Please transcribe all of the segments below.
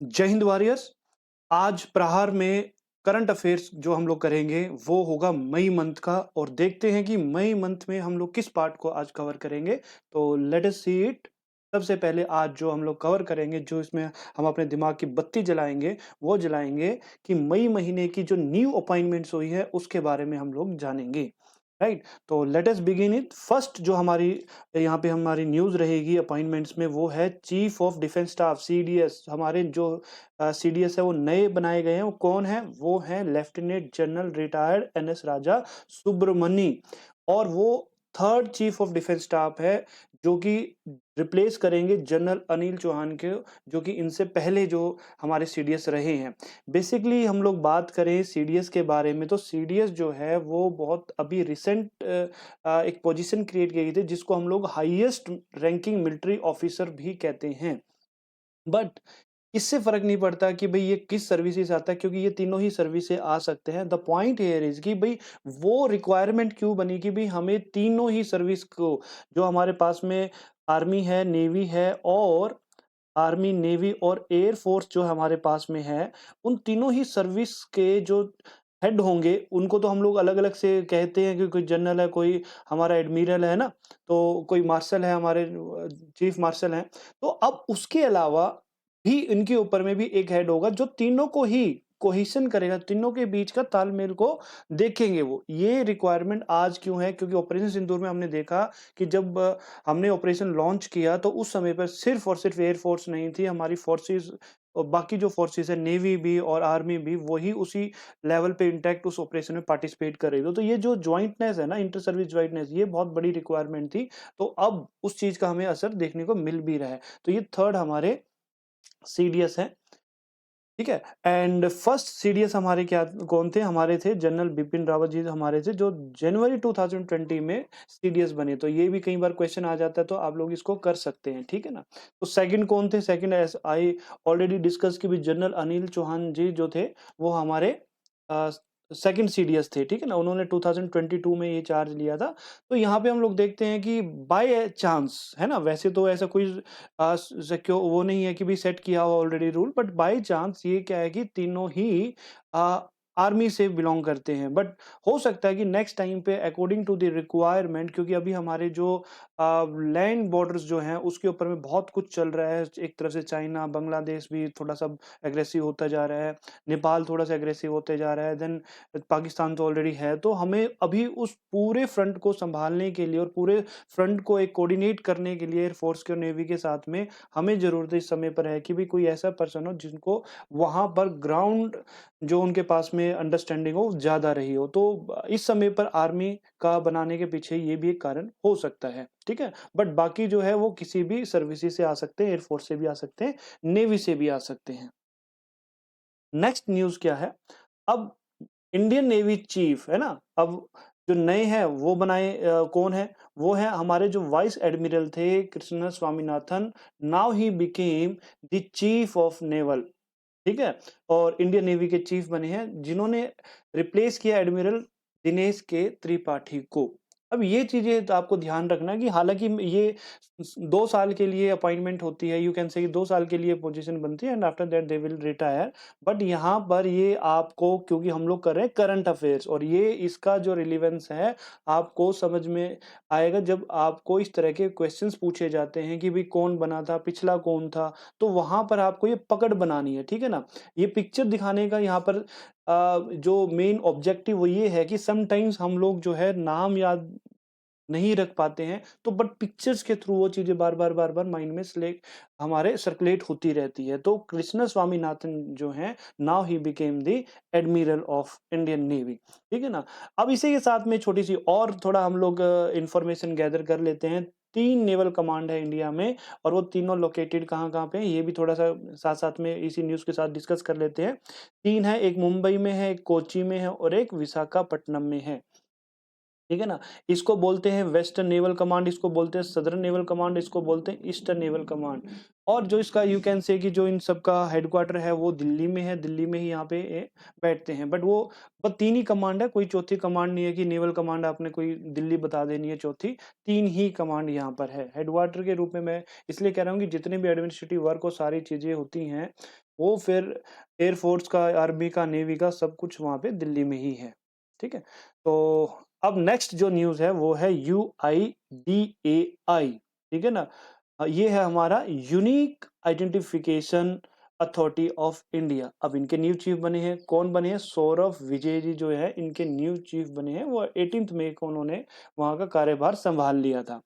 जय हिंद वॉरियर्स। आज प्रहार में करंट अफेयर्स जो हम लोग करेंगे वो होगा मई मंथ का, और देखते हैं कि मई मंथ में हम लोग किस पार्ट को आज कवर करेंगे। तो लेट अस सी इट। सबसे पहले आज जो हम लोग कवर करेंगे, जो इसमें हम अपने दिमाग की बत्ती जलाएंगे, वो जलाएंगे कि मई महीने की जो न्यू अपॉइंटमेंट्स हुई है उसके बारे में हम लोग जानेंगे। राइट, तो let us begin it. First जो हमारी यहाँ पे हमारी न्यूज़ रहेगी अपॉइंटमेंट्स में, वो है chief of defence staff CDS. हमारे जो सीडीएस है वो नए बनाए गए हैं। वो कौन है? वो है लेफ्टिनेंट जनरल रिटायर्ड एनएस राजा सुब्रमणी। और वो third chief of defence staff है, जो कि रिप्लेस करेंगे जनरल अनिल चौहान के, जो कि इनसे पहले जो हमारे सीडीएस रहे हैं। बेसिकली हम लोग बात करें सीडीएस के बारे में, तो सीडीएस जो है वो बहुत अभी रिसेंट एक पोजीशन क्रिएट की गई थी, जिसको हम लोग हाईएस्ट रैंकिंग मिलिट्री ऑफिसर भी कहते हैं। बट इससे फ़र्क नहीं पड़ता कि भई ये किस सर्विस से आता है, क्योंकि ये तीनों ही सर्विस से आ सकते हैं। द पॉइंट हियर इज़ कि भई वो रिक्वायरमेंट क्यों बनी कि भई हमें तीनों ही सर्विस को, जो हमारे पास में आर्मी है, नेवी है, और आर्मी, नेवी और एयर फ़ोर्स जो हमारे पास में है, उन तीनों ही सर्विस के जो हेड होंगे, उनको तो हम लोग अलग-अलग से कहते हैं कि कोई जनरल है, कोई हमारा एडमिरल है ना? तो कोई मार्शल है, हमारे चीफ मार्शल हैं। तो अब उसके अलावा भी इनके ऊपर में भी एक हेड होगा, जो तीनों को ही कोहेशन करेगा, तीनों के बीच का तालमेल को देखेंगे वो। ये रिक्वायरमेंट आज क्यों है? क्योंकि ऑपरेशन सिंदूर में हमने देखा कि जब हमने ऑपरेशन लॉन्च किया, तो उस समय पर सिर्फ़ और सिर्फ़ एयर फ़ोर्स नहीं थी, हमारी फ़ोर्सेज़ और बाकी जो फ़ोर्सेज़ है, नेवी भी और आर्मी भी, वही उसी लेवल पे इंटैक्ट उस ऑपरेशन में पार्टिसिपेट कर रही थी। तो ये जो जॉइंटनेस है ना, इंटर सर्विस जॉइंटनेस, ये बहुत बड़ी रिक्वायरमेंट थी। तो अब उस चीज़ का हमें असर देखने को मिल भी रहा है। तो ये थर्ड हमारे सीडीएस हैं, ठीक है? एंड फर्स्ट सीडीएस हमारे क्या कौन थे? हमारे थे जनरल बिपिन रावत जी हमारे थे, जो जनवरी 2020 में सीडीएस बने। तो ये भी कई बार क्वेश्चन आ जाता है, तो आप लोग इसको कर सकते हैं, ठीक है ना? तो सेकंड कौन थे? Second as I already discuss कि भी जनरल अनिल चौहान जी जो थे, वो हमारे अ, सेकंड सीडीएस थे, ठीक है ना? उन्होंने 2022 में ये चार्ज लिया था। तो यहाँ पे हम लोग देखते हैं कि बाय चांस, है ना? वैसे तो ऐसा कोई सिक्योर वो नहीं है कि भी सेट किया हुआ already rule, but by chance ये क्या है कि तीनों ही आर्मी से बिलोंग करते हैं। बट हो सकता है कि नेक्स्ट टाइम पे अकॉर्डिंग टू द रिक्वायरमेंट, क्योंकि अभी हमारे जो लैंड बॉर्डर्स जो हैं उसके ऊपर में बहुत कुछ चल रहा है। एक तरफ से चाइना, बांग्लादेश भी थोड़ा सा एग्रेसिव होता जा रहा है, नेपाल थोड़ा सा एग्रेसिव होते जा रहा है, देन पाकिस्तान तो ऑलरेडी है। तो हमें अभी उस पूरे फ्रंट को संभालने के लिए और पूरे फ्रंट को एक कोऑर्डिनेट करने के लिए एयरफोर्स के और नेवी के साथ में हमें ज़रूरत इस समय पर है कि भी कोई ऐसा पर्सन हो जिनको वहाँ पर ग्राउंड जो उनके पास में अंडरस्टैंडिंग हो ज़्यादा रही हो। तो इस समय पर आर्मी का बनाने के पीछे ये भी एक कारण हो सकता है, ठीक है? बट बाकी जो है वो किसी भी सर्विसेज़ से आ सकते हैं, एयरफोर्स से भी आ सकते हैं, नेवी से भी आ सकते हैं। नेक्स्ट न्यूज़ क्या है? अब इंडियन नेवी चीफ है ना, अब जो नए हैं वो बनाए कौन है? वो है हमारे जो वाइस एडमिरल थे Krishna Swaminathan. Now he became the chief of naval, ठीक है? और इंडियन नेवी के चीफ बने हैं, जिन्होंने रिप्लेस किया एडमिरल दिनेश के त्रिपाठी को। अब ये चीज़ें तो आपको ध्यान रखना है कि हालाँकि ये 2 साल के लिए अपॉइंटमेंट होती है, यू कैन से 2 साल के लिए पोज़ीशन बनती है, and after that they will retire. But यहाँ पर ये आपको, क्योंकि हम लोग कर रहे हैं करंट अफेयर्स, और ये इसका जो रिलेवेंस है आपको समझ में आएगा जब आपको इस तरह के क्वेश्चंस पूछे जाते हैं कि भई कौन बना था, पिछला कौन था? तो वहाँ पर आपको ये पकड़ बनानी है, ठीक है ना? ये पिक्चर दिखाने का यहाँ पर जो मेन ऑब्जेक्टिव वो ये है कि समटाइम्स हम लोग जो है नाम याद नहीं रख पाते हैं, तो बट पिक्चर्स के थ्रू वो चीज़ें बार-बार, बार-बार माइंड में हमारे सर्कुलेट होती रहती है। तो कृष्ण स्वामीनाथन जो हैं, now he became the admiral of Indian navy, ठीक है ना? अब इसी के साथ में छोटी-सी और थोड़ा हम लोग इन्फॉर्मेशन गैदर कर लेते हैं। 3 नेवल कमांड है इंडिया में, और वो तीनों लोकेटेड कहाँ-कहाँ पे हैं, ये भी थोड़ा-सा साथ-साथ में इसी न्यूज़ के साथ डिस्कस कर लेते हैं। 3 है, एक मुंबई में है, एक कोच्चि में है और एक विशाखापट्टनम में है। ठीक है ना? इसको बोलते हैं वेस्टर्न नेवल कमांड, इसको बोलते हैं सदर्न नेवल कमांड, इसको बोलते हैं ईस्टर्न नेवल कमांड। और जो इसका यू कैन से कि जो इन सब का हेडक्वार्टर है वो दिल्ली में है, दिल्ली में ही यहाँ पे बैठते हैं। बट वो 3 ही कमांड है, कोई चौथी कमांड नहीं है कि नेवल कमांड आपने कोई दिल्ली बता देनी है चौथी, 3 ही कमांड यहाँ पर है। हेडक्वार्टर के रूप में मैं इसलिए कह रहा हूँ कि जितने भी एडमिनिस्ट्रेटिव वर्क और सारी चीज़ें होती हैं, वो फिर एयरफोर्स का, आर्मी का, नेवी का सब कुछ वहाँ पे दिल्ली में ही है। ठीक है? तो अब नेक्स्ट जो न्यूज़ है वो है यूआईडीएआई, ठीक है ना? ये है हमारा unique identification authority of India. अब इनके न्यू चीफ बने हैं, कौन बने हैं? सौरभ विजय जी जो है इनके न्यू चीफ बने हैं। वो 18 मई को उन्होंने वहाँ का कार्यभार संभाल लिया था।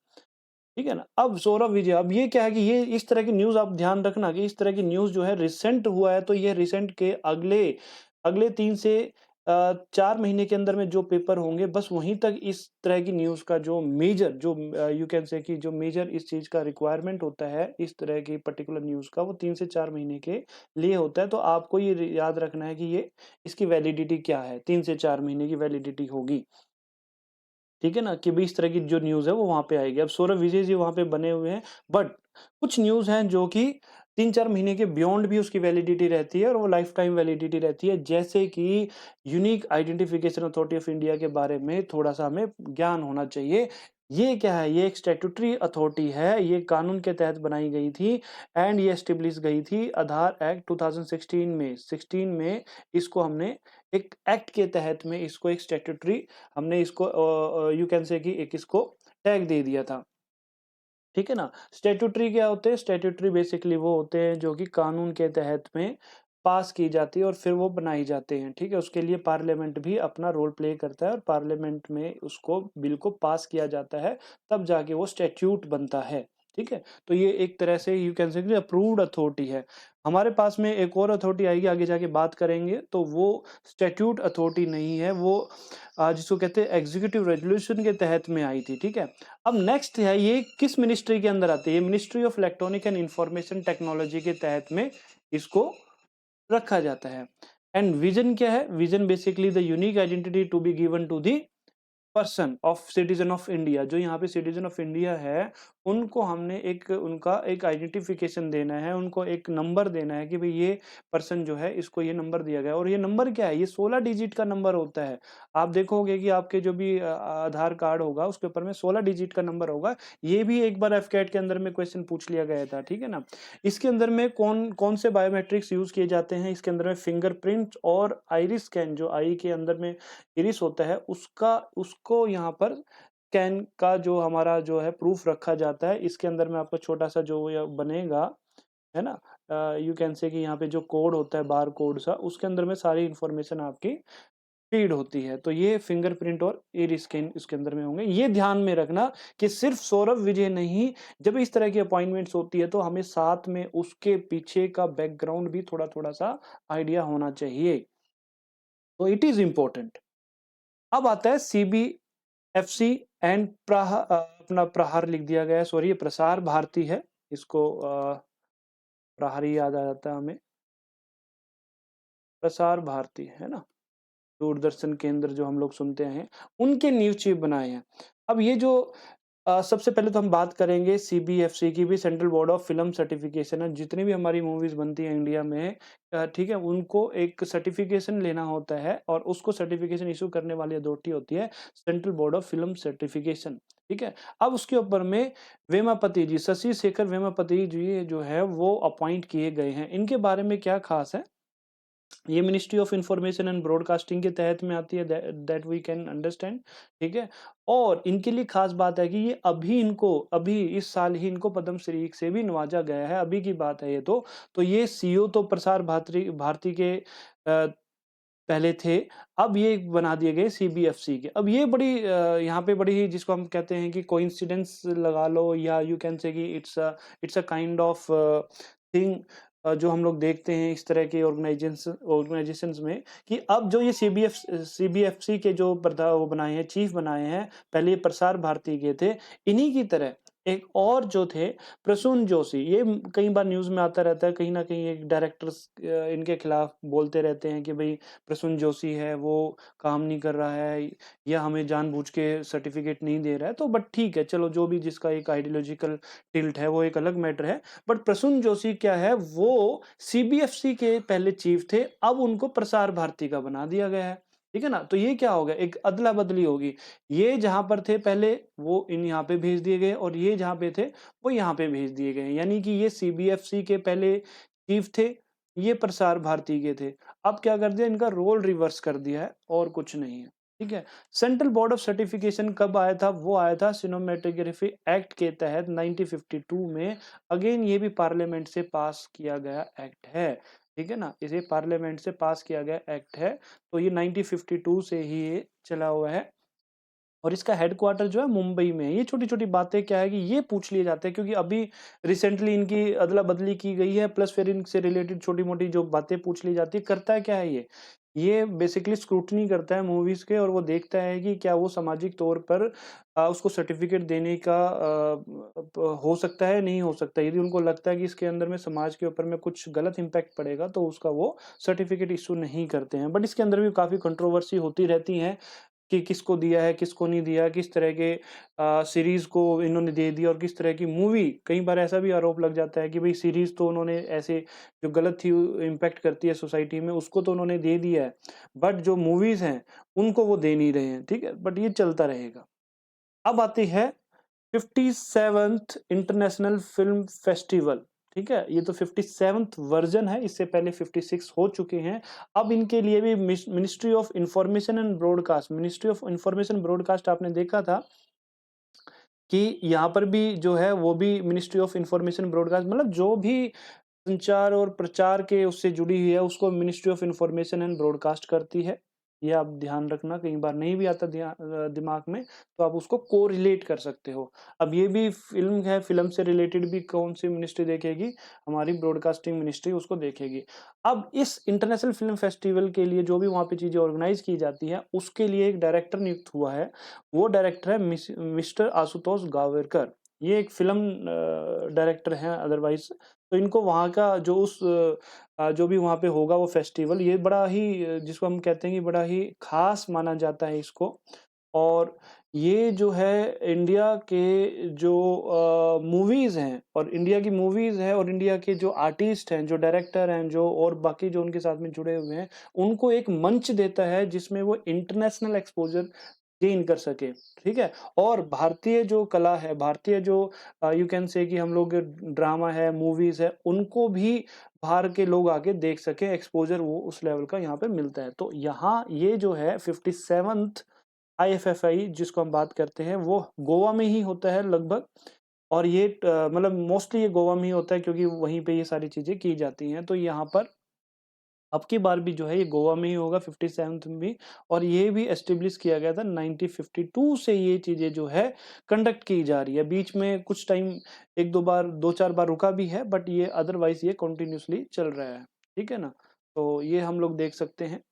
ठीक है ना? अब सौरभ विजय, अब ये क्या है कि ये इस तरह की न्यूज़ आप ध्यान रखना कि इस तरह की न्यूज़ जो है रिसेंट हुआ है, तो ये रिसेंट के अगले अगले 3 से 4 महीने के अंदर में जो पेपर होंगे, बस वहीं तक इस तरह की न्यूज़ का जो मेजर जो यू कैन से कि जो मेजर इस चीज़ का रिक्वायरमेंट होता है, इस तरह की पर्टिकुलर न्यूज़ का, वो 3 से 4 महीने के लिए होता है। तो आपको ये याद रखना है कि ये इसकी वैलिडिटी क्या है, 3 से 4 महीने की वैलिडिटी होगी। ठीक है ना? कि भई इस तरह की जो न्यूज़ है वो वहाँ पे आएगी। अब सौरभ विजय जी वहाँ पे बने हुए हैं, बट कुछ न्यूज़ हैं जो कि 3-4 महीने के बियॉन्ड भी उसकी वैलिडिटी रहती है और वो लाइफ टाइम वैलिडिटी रहती है। जैसे कि unique identification authority of India के बारे में थोड़ा-सा हमें ज्ञान होना चाहिए। ये क्या है? ये एक स्टैट्यूटरी अथॉरिटी है, ये कानून के तहत बनाई गई थी एंड ये एस्टेब्लिश गई थी आधार एक्ट 2016 में। 16 में इसको हमने एक एक्ट के तहत में इसको एक स्टैट्यूटरी हमने इसको यू कैन से कि एक इसको टैग दे दिया था। ठीक है ना? स्टैट्यूटरी क्या होते हैं? स्टैट्यूटरी बेसिकली वो होते हैं जो कि कानून के तहत में पास की जाती है और फिर वो बनाई जाते हैं। ठीक है? उसके लिए पार्लियामेंट भी अपना रोल प्ले करता है और पार्लियामेंट में उसको बिल को पास किया जाता है, तब जाके वो स्टैट्यूट बनता है। ठीक है? तो ये एक तरह से यू कैन से कि अप्रूव्ड अथॉरिटी है। हमारे पास में एक और अथॉरिटी आएगी, आगे जाके बात करेंगे, तो वो स्टैट्यूट अथॉरिटी नहीं है, वो जिसको कहते हैं एग्जीक्यूटिव रेज़ोल्यूशन के तहत में आई थी। ठीक है? अब नेक्स्ट है, ये किस मिनिस्ट्री के अंदर आती है? ये ministry of electronic and information technology के तहत में इसको रखा जाता है। एंड विजन क्या है? Vision basically the unique identity to be given to the person of citizen of India. जो यहाँ पे सिटीजन ऑफ इंडिया है, उनको हमने एक उनका एक आइडेंटिफिकेशन देना है, उनको एक नंबर देना है कि भाई ये पर्सन जो है इसको ये नंबर दिया गया है। और ये नंबर क्या है? ये 16 डिजिट का नंबर होता है। आप देखोगे कि आपके जो भी आधार कार्ड होगा उसके ऊपर में 16 डिजिट का नंबर होगा। ये भी एक बार एफकेट के अंदर में क्वेश्चन पूछ लिया गया था। ठीक है ना? इसके अंदर में कौन कौन से बायोमेट्रिक्स यूज किए जाते हैं? इसके अंदर में फिंगरप्रिंट और आइरिस स्कैन, जो आई के अंदर में इरिस होता है उसका, उसको यहाँ पर स्कैन का जो हमारा जो है प्रूफ रखा जाता है। इसके अंदर में आपको छोटा-सा जो ये बनेगा, है ना? यू कैन से कि यहाँ पे जो कोड होता है बार कोड सा, उसके अंदर में सारी इन्फॉर्मेशन आपकी फीड होती है। तो ये फिंगरप्रिंट और इरिस स्कैन इसके अंदर में होंगे। ये ध्यान में रखना कि सिर्फ सौरभ विजय नहीं, जब इस तरह की अपॉइंटमेंट्स होती है तो हमें साथ में उसके पीछे का बैकग्राउंड भी थोड़ा-थोड़ा सा आइडिया होना चाहिए। तो इट इज़ इम्पोर्टेंट। अब आता है सीबीएफसी एंड अपना प्रहार लिख दिया गया है, सॉरी ये प्रसार भारती है, इसको प्रहार ही याद आ जाता है हमें। प्रसार भारती है ना, दूरदर्शन केंद्र जो हम लोग सुनते हैं, उनके न्यूज़ चीफ बनाए हैं। अब ये जो सबसे पहले तो हम बात करेंगे सीबीएफसी की भी, central board of film certification है। जितनी भी हमारी मूवीज़ बनती हैं इंडिया में, ठीक है, उनको एक सर्टिफिकेशन लेना होता है और उसको सर्टिफिकेशन इश्यू करने वाली अथॉरिटी होती है central board of film certification. ठीक है? अब उसके ऊपर में वेमापति जी, शशि शेखर वेमापति जी जो है वो अपॉइंट किए गए हैं। इनके बारे में क्या खास है? ये ministry of information and broadcasting के तहत में आती है, दैट वी कैन अंडरस्टैंड। ठीक है? और इनके लिए खास बात है कि ये अभी इस साल ही इनको पद्म श्री से भी नवाजा गया है, अभी की बात है ये तो ये सीईओ तो प्रसार भारती भारती के पहले थे, अब ये बना दिए गए सीबीएफसी के। अब ये बड़ी यहाँ पे बड़ी ही, जिसको हम कहते हैं कि कोइंसिडेंस लगा लो, या यू कैन से कि it's a kind of thing जो हम लोग देखते हैं इस तरह के ऑर्गेनाइजेशंस में, कि अब जो ये सीबीएफसी के जो वो बनाए हैं, चीफ बनाए हैं, पहले ये प्रसार भारती के थे। इन्हीं की तरह एक और जो थे प्रसून जोशी, ये कई बार न्यूज़ में आता रहता है, कहीं न कहीं एक डायरेक्टर्स इनके खिलाफ बोलते रहते हैं कि भई प्रसून जोशी है वो काम नहीं कर रहा है या हमें जानबूझ के सर्टिफिकेट नहीं दे रहा है। तो बट ठीक है, चलो जो भी जिसका एक आइडियोलॉजिकल टिल्ट है वो एक अलग मैटर है। बट प्रसून जोशी क्या है, वो सीबीएफसी के पहले चीफ थे, अब उनको प्रसार भारती का बना दिया गया है। ठीक है ना? तो ये क्या हो गया, एक अदला-बदली होगी। ये जहाँ पर थे पहले वो इन यहाँ पे भेज दिए गए और ये जहाँ पे थे वो यहाँ पे भेज दिए गए। यानी कि ये सीबीएफसी के पहले चीफ थे, ये प्रसार भारती के थे। अब क्या कर दिया, इनका रोल रिवर्स कर दिया है और कुछ नहीं है, ठीक है। सेंट्रल बोर्ड ऑफ सर्टिफिकेशन कब आया था, वो आया था सिनेमेटोग्राफी एक्ट के तहत 1952 में। अगेन ये भी पार्लियामेंट से पास किया गया एक्ट है, ठीक है ना, इसे पार्लियामेंट से पास किया गया एक्ट है। तो ये 1952 से ही ये चला हुआ है और इसका हेडक्वार्टर जो है मुंबई में है। ये छोटी-छोटी बातें क्या है कि ये पूछ लिए जाते हैं क्योंकि अभी रिसेंटली इनकी अदला-बदली की गई है, प्लस फिर इनसे रिलेटेड छोटी-मोटी जो बातें पूछ ली जाती है। करता क्या है ये? ये बेसिकली स्क्रूटनी करता है मूवीज़ के और वो देखता है कि क्या वो सामाजिक तौर पर उसको सर्टिफ़िकेट देने का हो सकता है, नहीं हो सकता। यदि उनको लगता है कि इसके अंदर में समाज के ऊपर में कुछ गलत इम्पैक्ट पड़ेगा तो उसका वो सर्टिफ़िकेट इश्यू नहीं करते हैं। बट इसके अंदर भी काफ़ी कंट्रोवर्सी होती रहती है कि किसको दिया है, किसको नहीं दिया, किस तरह के सीरीज़ को इन्होंने दे दिया और किस तरह की मूवी। कई बार ऐसा भी आरोप लग जाता है कि भई सीरीज़ तो उन्होंने ऐसे जो गलत थी इम्पैक्ट करती है सोसाइटी में उसको तो उन्होंने दे दिया है, बट जो मूवीज़ हैं उनको वो दे नहीं रहे हैं, ठीक है? बट ये चलता रहेगा। अब आती है 57th इंटरनेशनल फ़िल्म फेस्टिवल, ठीक है? ये तो 57th वर्ज़न है, इससे पहले 56 हो चुके हैं। अब इनके लिए भी मिनिस्ट्री ऑफ इन्फॉर्मेशन ब्रॉडकास्ट आपने देखा था कि यहाँ पर भी जो है वो भी मिनिस्ट्री ऑफ इन्फॉर्मेशन ब्रॉडकास्ट मतलब जो भी संचार और प्रचार के उससे जुड़ी हुई है, उसको ministry of information and broadcast करती है। ये आप ध्यान रखना, कई बार नहीं भी आता दिमाग में, तो आप उसको कोरिलेट कर सकते हो। अब ये भी फ़िल्म है, फ़िल्म से रिलेटेड भी कौन-सी मिनिस्ट्री देखेगी? हमारी ब्रॉडकास्टिंग मिनिस्ट्री उसको देखेगी। अब इस इंटरनेशनल फ़िल्म फेस्टिवल के लिए जो भी वहाँ पे चीज़ें ऑर्गनाइज़ की जाती हैं, उसके लिए एक डायरेक्टर नियुक्त हुआ है। वो डायरेक्टर है मिस्टर आशुतोष गावरकर। ये एक फ़िल्म डायरेक्टर हैं अदरवाइज़। तो इनको वहाँ का जो जो भी वहाँ पे होगा वो फेस्टिवल ये बड़ा ही जिसको हम कहते हैं कि बड़ा ही ख़ास माना जाता है इसको। और ये जो है इंडिया के जो मूवीज़ हैं और इंडिया की मूवीज़ है और इंडिया के जो आर्टिस्ट हैं, जो डायरेक्टर हैं, जो और बाकी जो उनके साथ में जुड़े हुए हैं, उनको एक मंच देता है जिसमें वो इंटरनेशनल एक्सपोज़र गेन कर सकें, ठीक है? और भारतीय जो कला है, भारतीय जो यू कैन से कि हम लोग ड्रामा है, मूवीज़ है, उनको भी बाहर के लोग आके देख सकें, एक्सपोज़र वो उस लेवल का यहाँ पे मिलता है। तो यहाँ ये जो है 57th आईएफएफआई जिसको हम बात करते हैं, वो गोवा में ही होता है लगभग और ये मतलब मोस्टली ये गोवा में ही होता है क्योंकि वहीं पे ये सारी चीज़ें की जाती हैं। तो यहाँ पर अब की बार भी जो है ये गोवा में ही होगा 57th में भी और ये भी एस्टेब्लिश किया गया था 1952 से ये चीज़ें जो है कंडक्ट की जा रही है। बीच में कुछ टाइम 1-2 बार 2-4 बार रुका भी है बट ये अदरवाइज़ ये कंटीन्यूअसली चल रहा है। ठीक है ना? तो ये हम लोग देख सकते हैं।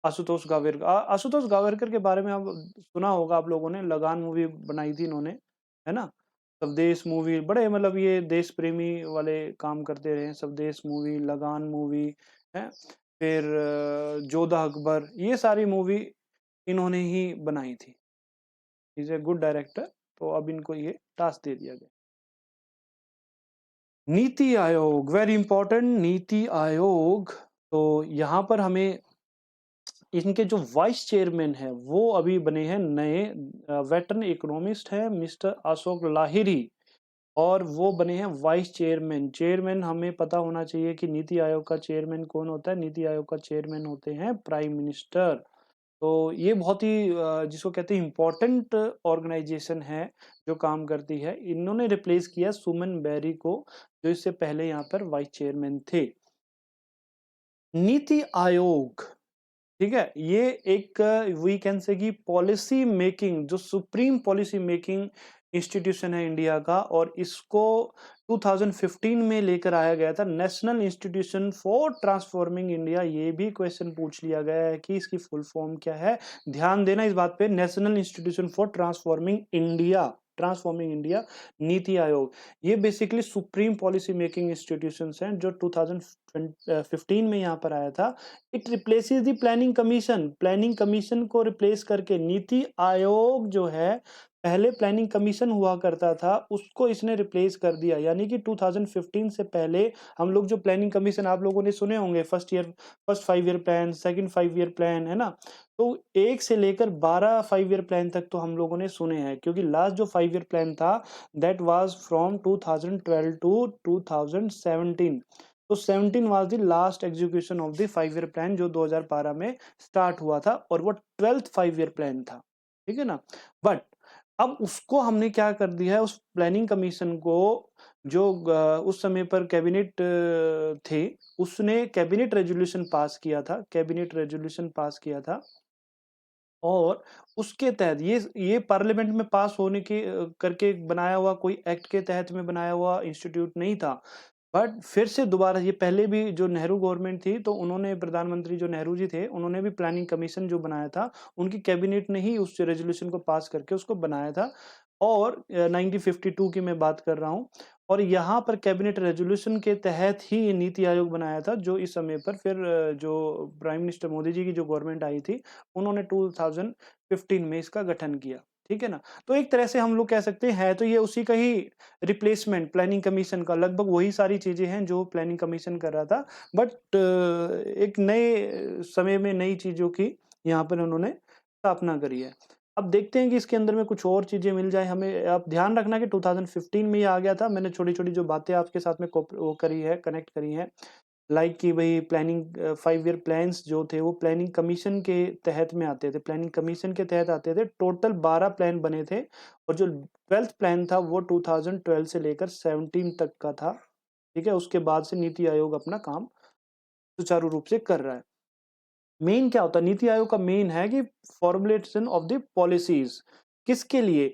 आशुतोष गावरकर के बारे में आप सुना होगा आप लोगों ने, लगान मूवी बनाई थी इन्होंने, है ना? स्वदेश मूवी बड़े मतलब ये देश प्रेमी वाले काम करते रहे हैं, स्वदेश मूवी, लगान मूवी, हैं? फिर जोधा अकबर, ये सारी मूवी इन्होंने ही बनाई थी। He is a good director, तो अब इनको ये टास्क दे दिया गया। नीति आयोग, वेरी इंपॉर्टेंट नीति आयोग, तो यहाँ पर हमें इनके जो वाइस चेयरमैन हैं, वो अभी बने हैं नए वेटरन इकोनॉमिस्ट हैं मिस्टर अशोक लाहिरी और वो बने हैं वाइस चेयरमैन। चेयरमैन हमें पता होना चाहिए कि नीति आयोग का चेयरमैन कौन होता है? नीति आयोग का चेयरमैन होते हैं प्राइम मिनिस्टर। तो ये बहुत ही जिसको कहते हैं इम्पोर्टेंट ऑर्गेनाइजेशन है, जो काम करती है। इन्होंने रिप्लेस किया सुमन बेरी को, जो इससे पहले यहाँ पर वाइस चेयरमैन थे। नीति आयोग ठीक है? ये एक वी कैन से कि पॉलिसी मेकिंग जो सुप्रीम पॉलिसी मेकिंग इंस्टीट्यूशन है इंडिया का और इसको 2015 में लेकर आया गया था national institution for transforming India. ये भी क्वेश्चन पूछ लिया गया है कि इसकी फुल फॉर्म क्या है? ध्यान देना इस बात पे, national institution for transforming India NITI Aayog. ये basically supreme policy making institutions हैं जो 2015 में यहाँ पर आया था। It replaces the planning commission को रिप्लेस करके नीति आयोग जो है पहले प्लानिंग कमीशन हुआ करता था उसको इसने रिप्लेस कर दिया। यानी कि 2015 से पहले हम लोग जो प्लानिंग कमीशन आप लोगों ने सुने होंगे, first 5 year plan, second 5 year plan, है ना? तो 1 से लेकर 12 5 ईयर प्लान तक तो हम लोगों ने सुने हैं क्योंकि लास्ट जो 5 ईयर प्लान था दैट वाज फ्रॉम 2012 टू 2017। तो 17 was the last execution of the 5 year plan जो 2012 में स्टार्ट हुआ था और वो 12th 5 ईयर प्लान था, ठीक है ना। बट अब उसको हमने क्या कर दिया है, उस प्लानिंग कमीशन को जो उस समय पर कैबिनेट थे, उसने कैबिनेट रेजोल्यूशन पास किया था, कैबिनेट रेजोल्यूशन पास किया था और उसके तहत ये पार्लियामेंट में पास होने के करके बनाया हुआ कोई एक्ट के तहत में बनाया हुआ इंस्टीट्यूट नहीं था। बट फिर से दोबारा ये पहले भी जो नेहरू गवर्नमेंट थी तो उन्होंने प्रधानमंत्री जो नेहरू जी थे उन्होंने भी प्लानिंग कमीशन जो बनाया था, उनकी कैबिनेट ने ही उस रेजोल्यूशन को पास करके उसको बनाया था और 1952 की मैं बात कर रहा हूँ और यहाँ पर कैबिनेट रेजोल्यूशन के तहत ही ये नीति आयोग बनाया था जो इस समय पर फिर जो प्राइम मिनिस्टर मोदी जी की जो गवर्नमेंट आई थी उन्होंने 2015 में इसका गठन किया, ठीक है ना। तो एक तरह से हम लोग कह सकते हैं तो ये उसी का ही रिप्लेसमेंट प्लानिंग कमीशन का, लगभग वही सारी चीजें हैं जो प्लानिंग कमीशन कर रहा था। बट एक नए समय में नई चीजों की यहाँ पर उन्होंने स्थापना करी है। अब देखते हैं कि इसके अंदर में कुछ और चीजें मिल जाए हमें। आप ध्यान रखना कि 2015 में ये आ गया था। मैंने छोटी छोटी जो बातें आपके साथ में वो करी है, कनेक्ट करी है, लाइक कि भाई प्लानिंग 5 ईयर प्लान्स जो थे वो प्लानिंग कमीशन के तहत में आते थे, प्लानिंग कमीशन के तहत आते थे। टोटल 12 प्लान बने थे और जो 12th प्लान था वो 2012 से लेकर 17 तक का था, ठीक है। उसके बाद से नीति आयोग अपना काम सुचारू रूप से कर रहा है। मेन क्या होता है नीति आयोग का, मेन है कि फॉर्मुलेशन ऑफ द पॉलिसीज, किसके लिए,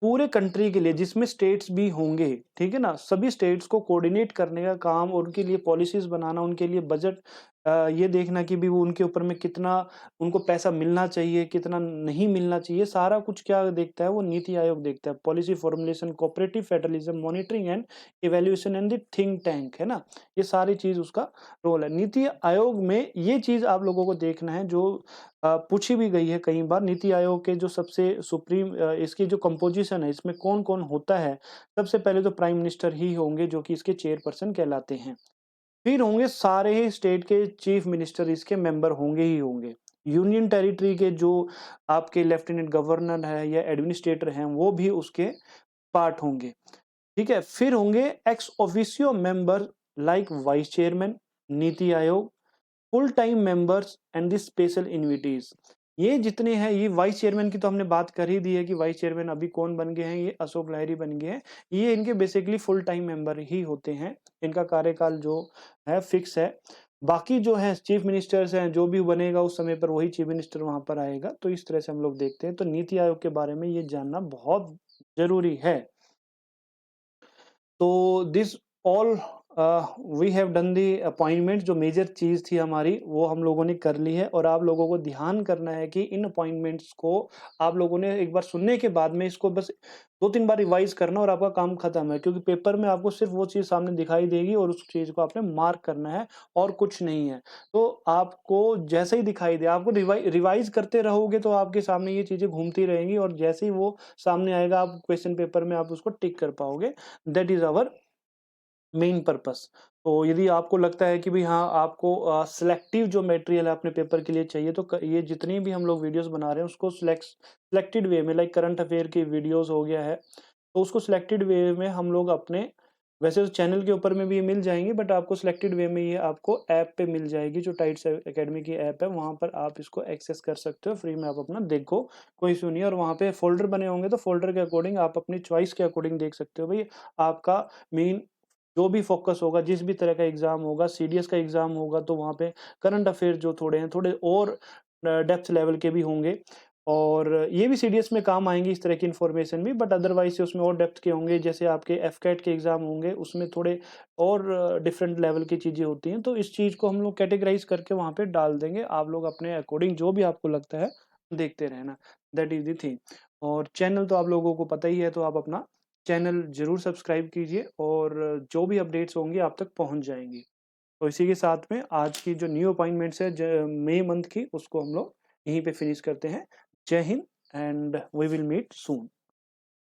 पूरे कंट्री के लिए जिसमें स्टेट्स भी होंगे, ठीक है ना। सभी स्टेट्स को कोऑर्डिनेट करने का काम और उनके लिए पॉलिसीज बनाना, उनके लिए बजट ये देखना कि भी वो उनके ऊपर में कितना उनको पैसा मिलना चाहिए, कितना नहीं मिलना चाहिए, सारा कुछ क्या देखता है वो नीति आयोग देखता है। Policy formulation, cooperative federalism, monitoring and evaluation and the think tank, है ना। ये सारी चीज उसका रोल है। नीति आयोग में ये चीज आप लोगों को देखना है जो पूछी भी गई है कई बार। नीति आयोग के जो सबसे सुप्रीम इसकी जो कंपोजिशन है, इसमें कौन कौन होता है। सबसे पहले तो प्राइम मिनिस्टर ही होंगे जो कि इसके चेयरपर्सन कहलाते हैं। फिर होंगे सारे ही स्टेट के चीफ मिनिस्टर, इसके मेंबर होंगे ही होंगे। यूनियन टेरिटरी के जो आपके लेफ्टिनेंट गवर्नर है या एडमिनिस्ट्रेटर हैं वो भी उसके पार्ट होंगे, ठीक है। फिर होंगे ex officio member like vice chairman, NITI Aayog, full time members and the special invitees. ये जितने हैं, ये वाइस चेयरमैन की तो हमने बात कर ही दी है कि वाइस चेयरमैन अभी कौन बन गए हैं, ये अशोक लाहिरी बन गए हैं। ये इनके बेसिकली फुल टाइम मेंबर ही होते हैं, इनका कार्यकाल जो है फिक्स है। बाकी जो है चीफ मिनिस्टर्स हैं, जो भी बनेगा उस समय पर वही चीफ मिनिस्टर वहां पर आएगा। तो इस तरह से हम लोग देखते हैं। तो नीति आयोग के बारे में ये जानना बहुत जरूरी है। तो this all we have done the appointment. जो मेजर चीज थी हमारी वो हम लोगों ने कर ली है और आप लोगों को ध्यान करना है कि इन अपॉइंटमेंट्स को आप लोगों ने एक बार सुनने के बाद में इसको बस 2-3 बार रिवाइज करना और आपका काम खत्म है। क्योंकि पेपर में आपको सिर्फ वो चीज सामने दिखाई देगी और उस चीज को आपने मार्क करना है और कुछ नहीं है। तो आपको जैसे ही दिखाई दे, आपको रिवाइज करते रहोगे तो आपके सामने ये चीजें घूमती रहेंगी और जैसे ही वो सामने आएगा आप क्वेश्चन पेपर में आप उसको टिक कर पाओगे। That is our main purpose. तो यदि आपको लगता है कि भाई हाँ आपको सिलेक्टिव जो मटेरियल है अपने पेपर के लिए चाहिए तो ये जितनी भी हम लोग वीडियोस बना रहे हैं उसको सिलेक्टेड वे में, लाइक करंट अफेयर की वीडियोस हो गया है, तो उसको सिलेक्टेड वे में हम लोग अपने, वैसे तो चैनल के ऊपर में भी ये मिल जाएंगे बट आपको सिलेक्टेड वे में ये आपको ऐप पे मिल जाएगी। जो टाइट्स एकेडमी की ऐप है वहां पर आप इसको एक्सेस कर सकते हो फ्री में। आप अपना देखो, कोई इशू नहीं है। और वहां पे फोल्डर बने होंगे तो फोल्डर के अकॉर्डिंग आप अपनी चॉइस के अकॉर्डिंग देख सकते हो भाई आपका मेन जो भी फोकस होगा, जिस भी तरह का एग्जाम होगा, सीडीएस का एग्जाम होगा तो वहाँ पे करंट अफेयर जो थोड़े हैं, थोड़े और डेप्थ लेवल के भी होंगे और ये भी सीडीएस में काम आएंगे इस तरह की इन्फॉर्मेशन भी। बट अदरवाइज से उसमें और डेप्थ के होंगे, जैसे आपके एफकैट के एग्जाम होंगे उसमें थोड़े और डिफरेंट लेवल की चीजें होती हैं। तो इस चीज को हम लोग कैटेगराइज करके वहाँ पे डाल देंगे। आप लोग अपने अकॉर्डिंग जो भी आपको लगता है देखते रहना। That is the thing. और चैनल तो आप लोगों को पता ही है, तो आप अपना चैनल जरूर सब्सक्राइब कीजिए और जो भी अपडेट्स होंगी आप तक पहुंच जाएंगी। तो इसी के साथ में आज की जो न्यू अपॉइंटमेंट्स है मई मंथ की, उसको हम लोग यहीं पे फिनिश करते हैं। जय हिंद and we will meet soon.